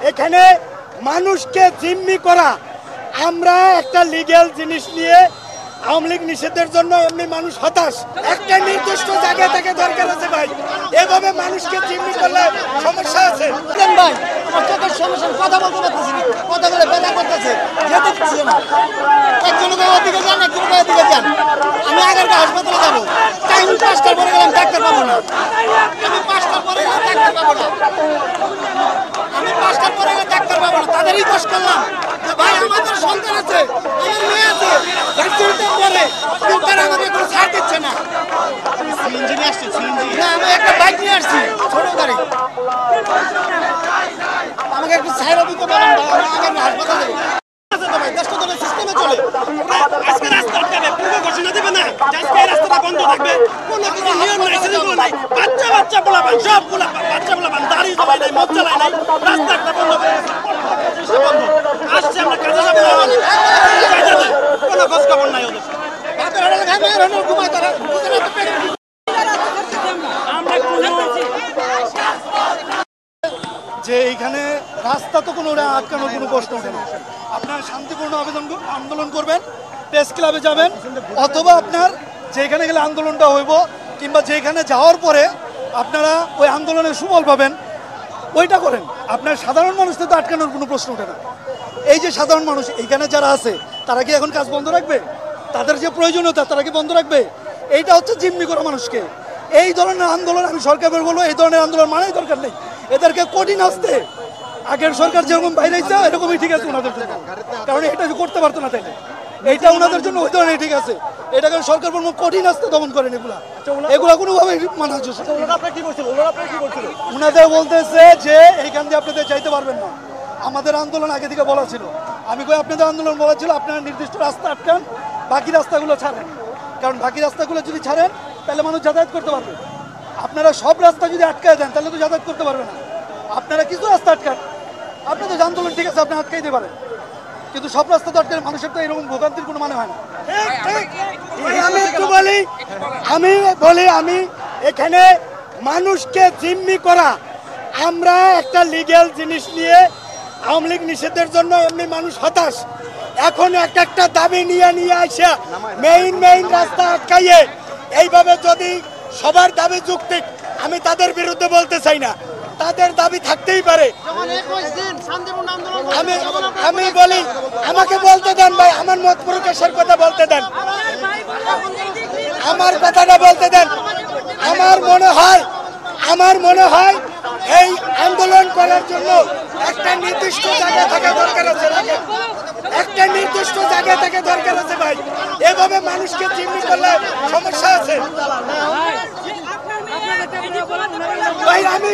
এখানে মানুষকে জিম্মি করা, আমরা একটা লিগ্যাল জিনিস নিয়ে আওয়ামী লীগ নিষেধের জন্য এমনি মানুষ হতাশ। একটা নির্দিষ্ট জায়গায় থেকে দরকার আছে ভাই, এভাবে মানুষকে জিম্মি করলে সমস্যা আছে। ভাই আমার চোখের সমস্যা, কথা বলতে পারতেছি না, কথা বলে ব্যথা করতেছে, যেতে দিচ্ছে না। একজন ওদিকে যান, একজন ওদিকে যান। আমি আগারগা হাসপাতালে যাবো, টাইম 5টার পরে গেলাম ডাক্তার পাবো না। আমি 5টার পরে গেলে ডাক্তার পাবো না। আমি 5টার পরে গেলে ডাক্তার পাবো না। তাদের রিকোয়েস্ট করলাম যে ভাই আমাদের সন্তান আছে, আমার মেয়ে আছে, ভ্যাকসিনটা পরে কিন্তু তারা আমাকে কোনো ছাড় দিচ্ছে না। সিএনজি নিয়ে আসছে, সিএনজি না, আমি একটা বাইক নিয়ে আসছি, ছোট গাড়ি। আমাকে একটু ছাইরা দিতে পারেন ভাই, আমি আগামী হাসপাতালে ভাই দেশটা তো সিস্টেমে চলে। আজকে রাস্তা আটকাবে, পূর্ব ঘোষণা দেবে না আজকে এই রাস্তাটা বন্ধ থাকবে, কোনো কিছু নিয়ম নাই, সেগুলো নাই। বাচ্চা পোলাপান, সব বাচ্চা পোলাপান দাঁড়িয়ে জমাই নাই, মদ চালাই নাই, রাস্তা একটা বন্ধ করে বন্ধ আসছে। আমরা কাজে যাবো কোনো খোঁজ খবর নাই ওদের। যে এইখানে রাস্তা তো কোনো আটকানোর কোনো প্রশ্ন ওঠে না। আপনার শান্তিপূর্ণ আন্দোলন করবেন, প্রেস ক্লাবে যাবেন, অথবা আপনার যেখানে গেলে আন্দোলনটা হইব, কিংবা যেখানে যাওয়ার পরে আপনারা ওই আন্দোলনের সুফল পাবেন, ওইটা করেন। আপনার সাধারণ মানুষদের তো আটকানোর কোনো প্রশ্ন ওঠে না। এই যে সাধারণ মানুষ এইখানে যারা আছে, তারা কি এখন কাজ বন্ধ রাখবে? তাদের যে প্রয়োজনীয়তা তারা কি বন্ধ রাখবে? এইটা হচ্ছে জিম্মি করা মানুষকে। এই ধরনের আন্দোলন আমি সরকারের বলবো, এই ধরনের আন্দোলন মানাই দরকার নেই। এদেরকে কঠিন আসতে, আগের সরকার যেরকম বাইরে এরকমই ঠিক আছে ওনাদের জন্য, কারণ এটা করতে পারতো না। তাইলে এইটা ওনাদের জন্য ওই ধরনের ঠিক আছে, এটা কারণ সরকার বলবো কঠিন আসতে দমন করেন। এগুলা কোনোভাবে মানা হচ্ছে। ওনাদের বলতেছে যে এইখান দিয়ে আপনাদের যাইতে পারবেন না। আমাদের আন্দোলন আগে থেকে বলা ছিল, আমি কই আপনাদের আন্দোলন বলা ছিল আপনারা নির্দিষ্ট রাস্তা আটকান, বাকি রাস্তাগুলো ছাড়েন। কারণ বাকি রাস্তাগুলো যদি ছাড়েন তাহলে মানুষ যাতায়াত করতে পারবে। আপনারা সব রাস্তা যদি আটকায় দেন তাহলে তো যাতায়াত করতে পারবে না। আপনারা কিছু রাস্তা আটকান, আপনাদের আন্দোলন ঠিক আছে, আপনি আটকাই দিতে পারেন, কিন্তু সব রাস্তা তো আটকালে মানুষের তো এরকম ভোগান্তির কোনো মানে হয় না। আমি এখানে মানুষকে জিম্মি করা, আমরা একটা লিগ্যাল জিনিস নিয়ে আওয়ামী লীগ নিষেধের জন্য এমনি মানুষ হতাশ। এখন একটা দাবি নিয়ে আসা মেইন রাস্তা আটকাইয়ে এইভাবে যদি সবার দাবি যুক্তিক, আমি তাদের বিরুদ্ধে বলতে চাই না, তাদের দাবি থাকতেই পারে। আমি বলি, আমাকে বলতে দেন ভাই, আমার মত প্রকাশের কথা বলতে দেন, আমার কথাটা বলতে দেন। আমার মনে হয় এই আন্দোলন করার জন্য একটা নির্দিষ্ট জায়গা থাকা দরকার আছে, একটা নির্দিষ্ট জায়গা থেকে দরকার আছে ভাই, এভাবে মানুষকে জিম্মি করলে সমস্যা আছে ভাই। আমি